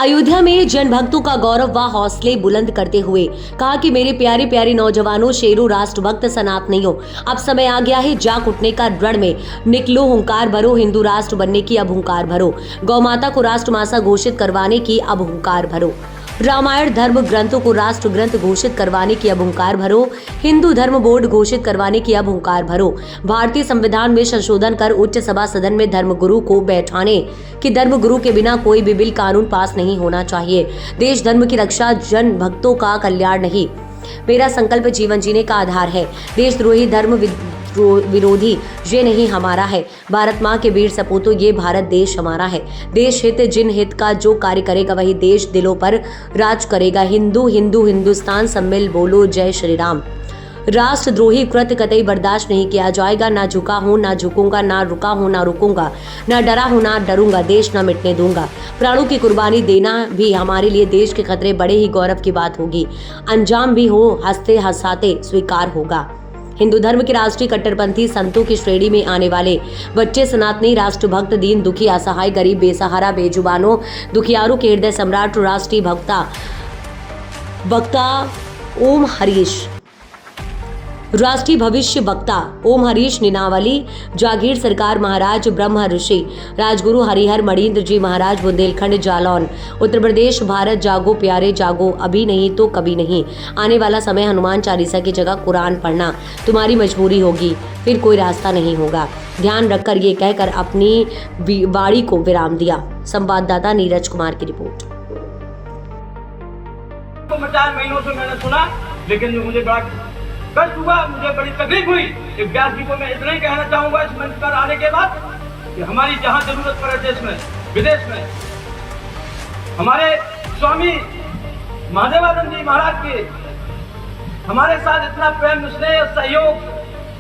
अयोध्या में जन भक्तों का गौरव व हौसले बुलंद करते हुए कहा कि मेरे प्यारे प्यारे नौजवानों, शेरों, राष्ट्रभक्त सनातनियों, अब समय आ गया है जाग उठने का। रण में निकलो, हुंकार भरो, हिंदू राष्ट्र बनने की अब हुंकार भरो, गौ माता को राष्ट्रमाता घोषित करवाने की अब हुंकार भरो, रामायण धर्म ग्रंथों को राष्ट्र ग्रंथ घोषित करवाने की अब हुंकार भरो, हिंदू धर्म बोर्ड घोषित करवाने की अब हुंकार भरो, भारतीय संविधान में संशोधन कर उच्च सभा सदन में धर्मगुरु को बैठाने कि धर्मगुरु के बिना कोई भी बिल कानून पास नहीं होना चाहिए। देश धर्म की रक्षा, जन भक्तों का कल्याण नहीं, मेरा संकल्प जीवन जीने का आधार है। देशद्रोही, धर्म विरोधी ये नहीं हमारा है। भारत माँ के वीर सपूतों, ये भारत देश हमारा है। देश हित, जिन हित का जो कार्य करेगा वही देश दिलों पर राज करेगा। हिंदू हिंदू हिंदुस्तान सब मिल बोलो जय श्री राम। राष्ट्रद्रोही कृत्य कतई बर्दाश्त नहीं किया जाएगा। ना झुका हूं ना झुकूंगा, ना रुका हूं ना रुकूंगा, ना डरा हूं ना डरूंगा, देश ना मिटने दूंगा। प्राणों की कुर्बानी देना भी हमारे लिए देश के खतरे बड़े ही गौरव की बात होगी। अंजाम भी हो हंसते हंसाते स्वीकार होगा। हिंदू धर्म के राष्ट्रीय कट्टरपंथी संतों की श्रेणी में आने वाले बच्चे सनातनी, राष्ट्रभक्त, दीन दुखी, असहाय, गरीब, बेसहारा, बेजुबानों, दुखियारों के हृदय सम्राट, राष्ट्रीय वक्ता ओम हरीश, राष्ट्रीय भविष्य वक्ता ओम हरीश निनावली, जागीर सरकार महाराज, ब्रह्म ऋषि, राजगुरु हरिहर मणिन्द्र जी महाराज, बुंदेलखंड, जालौन, उत्तर प्रदेश। भारत जागो प्यारे जागो, अभी नहीं तो कभी नहीं। आने वाला समय हनुमान चालीसा की जगह कुरान पढ़ना तुम्हारी मजबूरी होगी, फिर कोई रास्ता नहीं होगा। ध्यान रखकर ये कहकर अपनी वाणी को विराम दिया। संवाददाता नीरज कुमार की रिपोर्ट। 4 महीनों से मैंने सुना, लेकिन जो मुझे बड़ा कष्ट हुआ, मुझे बड़ी तकलीफ हुई। एक व्यास जी को मैं इतना ही कहना चाहूंगा इस मंच पर आने के बाद कि हमारी जहां जरूरत पड़े देश में विदेश में, हमारे स्वामी महादेवानंद जी महाराज के हमारे साथ इतना प्रेम, स्नेह, सहयोग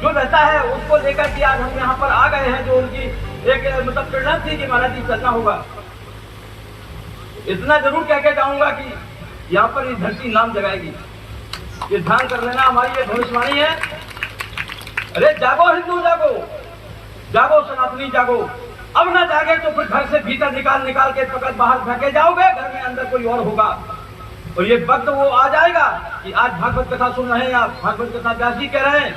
जो रहता है, उसको लेकर के आज हम यहाँ पर आ गए हैं। जो उनकी एक मतलब प्रेरणा थी कि महाराज जी चलना होगा। इतना जरूर कह के जाऊंगा कि यहाँ पर ये धरती नाम जगाएगी। ये ध्यान कर लेना, हमारी ये भविष्यवाणी है। अरे जागो हिंदू जागो, जागो सनातनी जागो। अब ना जागे तो फिर घर से भीतर निकाल के पकड़ बाहर फेंके जाओगे, घर में अंदर कोई और होगा। और ये वक्त वो आ जाएगा कि आज भागवत कथा सुन रहे हैं आप, भागवत कथा व्यास जी कह रहे हैं,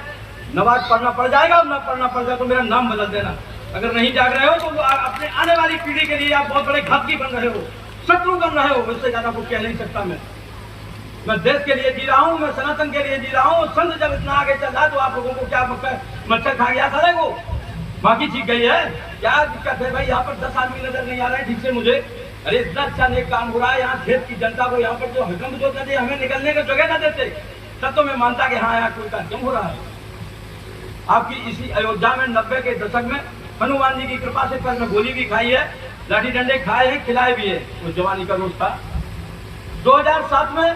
नमाज पढ़ना पड़ जाएगा। और न पढ़ना पड़ जाए तो मेरा नाम बदल देना। अगर नहीं जाग रहे हो तो अपने आने वाली पीढ़ी के लिए आप बहुत बड़े घातकी बन रहे हो, शत्रु बन रहे हो। इससे ज्यादा कुछ कह नहीं सकता। मैं देश के लिए जी रहा हूँ, मैं सनातन के लिए जी रहा हूँ। संत जब इतना आगे चल रहा है तो आप लोगों को क्या मच्छर खा गया था वो? बाकी चीज गई है, क्या दिक्कत है भाई? यहाँ पर 10 आदमी नजर नहीं आ रहे हैं ठीक से मुझे। अरे इतना अच्छा नेक काम हो रहा है यहाँ खेत की जनता को। यहाँ पर जो हकम जो थे हमें निकलने की जगह न देते, तब तो मैं मानता कि हाँ यहाँ कोई कार्यक्रम हो रहा है। आपकी इसी अयोध्या में 90 के दशक में हनुमान जी की कृपा से पर में गोली भी खाई है, लाठी डंडे खाए हैं, खिलाए भी है। वो जवानी का रोज था। 2007 में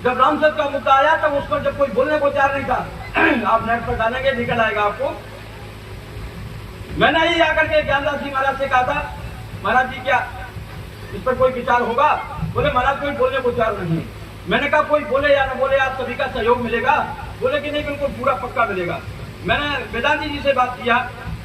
जब रामचंद्र का मुद्दा आया तब उस पर जब कोई बोलने को तैयार नहीं था, आप नेट पर डालेंगे निकल आएगा आपको। मैंने ही आकर के ज्ञानदास जी महाराज से कहा था, महाराज जी क्या इस पर कोई विचार होगा? बोले महाराज कोई बोलने को तैयार नहीं। मैंने कहा कोई बोले या न बोले आप सभी का सहयोग मिलेगा? बोले कि नहीं, बिल्कुल पूरा पक्का मिलेगा। मैंने वेदांती जी से बात किया,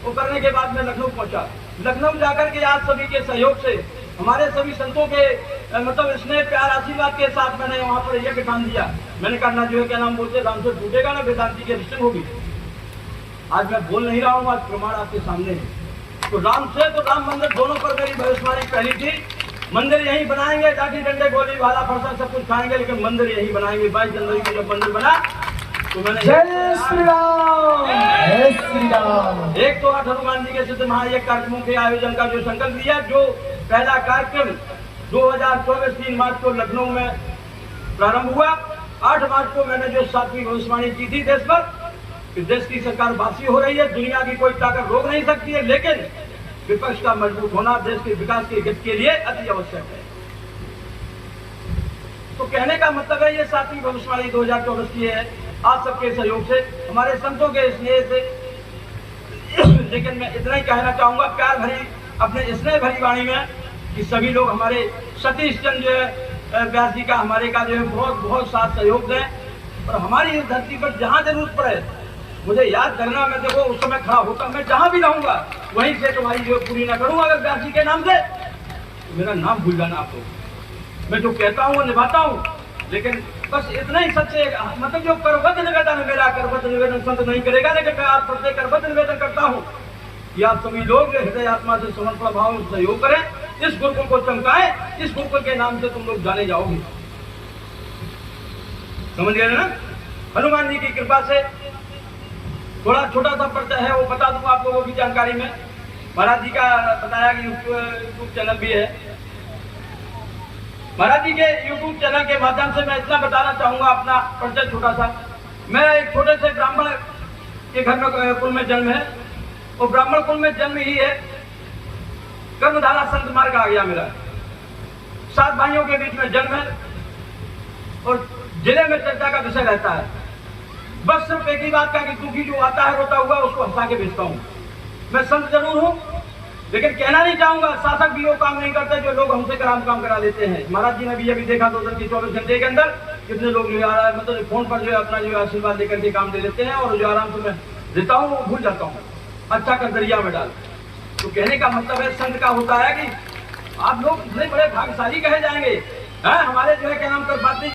वो करने के बाद मैं लखनऊ पहुंचा। लखनऊ जाकर के आज सभी के सहयोग से, हमारे सभी संतों के मतलब स्नेह प्यार आशीर्वाद के साथ मैंने वहाँ पर यज्ञ ठान दिया। मैंने कहा ना जो है क्या नाम बोलते, राम से टूटेगा ना वेदांती की रिश्ते होगी। आज मैं बोल नहीं रहा हूँ, आज प्रमाण आपके सामने है। तो राम से तो राम मंदिर दोनों पर मेरी भविष्यवाणी पहली थी। मंदिर यही बनाएंगे, लाठी डंडे गोली भाला फरसा सब कुछ खाएंगे, लेकिन मंदिर यही बनाएंगे। 22 जनवरी को जब मंदिर बना तो मैंने जय श्री राम, जय श्री राम। 108 हनुमान जी के सिद्ध महायज्ञ कार्यक्रमों के आयोजन का जो संकल्प लिया, जो पहला कार्यक्रम 2024 3 मार्च को लखनऊ में प्रारंभ हुआ। 8 मार्च को मैंने जो 7वीं भविष्यवाणी की थी देश पर कि देश की सरकार वापसी हो रही है, दुनिया की कोई ताकत रोक नहीं सकती है, लेकिन विपक्ष का मजबूत होना देश के विकास के गति के लिए अति आवश्यक है। तो कहने का मतलब है ये 7वीं भविष्यवाणी 2024 की है, आप सबके सहयोग से, हमारे संतों के स्नेह से। लेकिन मैं इतना ही कहना चाहूंगा प्यार भरी, अपने स्नेह भरी वाणी में, कि सभी लोग हमारे सतीश चंद्र जो है व्यास जी का हमारे का जो है बहुत साथ सहयोग दें। और हमारी इस धरती पर जहाँ जरूरत पड़े मुझे याद करना। मैं देखो उस समय खड़ा होता, मैं जहाँ भी रहूंगा वहीं से तुम्हारी जो पूरी ना करूँगा अगर व्यास जी के नाम से। तो मेरा नाम भूल जाना आप लोग। मैं जो कहता हूँ वो निभाता हूँ, लेकिन बस इतना ही सच्चे, मतलब जो करबद्ध निवेदन है मेरा, करबद्ध निवेदन संत नहीं करेगा, लेकिन मैं आप सबसे करबद्ध निवेदन करता हूँ कि आप सभी लोग हृदय आत्मा से समर्पण भाव में सहयोग करें, इस गुरुकुल को चमकाएं, इस गुरुकुल के नाम से तुम लोग जाने जाओगे। समझ गए ना? हनुमान जी की कृपा से थोड़ा छोटा सा परिचय है, वो बता दूंगा आप लोगों की जानकारी में। महाराज जी का बताया कि यूट्यूब चैनल भी है। महाराज जी के यूट्यूब चैनल के माध्यम से मैं इतना बताना चाहूंगा अपना परिचय छोटा सा। मैं एक छोटे से ब्राह्मण के घर में कुल में जन्म है, और ब्राह्मण कुल में जन्म ही है, कर्मधारा संत मार्ग आ गया मेरा। 7 भाइयों के बीच में जन्म है, और जिले में चर्चा का विषय रहता है। बस सिर्फ एक ही बात का कि दुखी जो आता है रोता हुआ उसको हंसा के भेजता हूँ। मैं संत जरूर हूँ, लेकिन कहना नहीं चाहूंगा शासक भी वो काम नहीं करते जो लोग हमसे काम करा लेते हैं। महाराज जी ने भी अभी देखा 2 दिन की 24 घंटे के अंदर कितने लोग जो है मतलब फोन पर जो है अपना जो आशीर्वाद लेकर के काम दे लेते हैं, और जो आराम से मैं देता हूँ वो भूल जाता हूँ, अच्छा कर दरिया में डाल। तो कहने का मतलब है संत का होता है कि आप लोग इतने बड़े भाग्यशाली कहे जाएंगे, हमारे जो है क्या नाम कर बात नहीं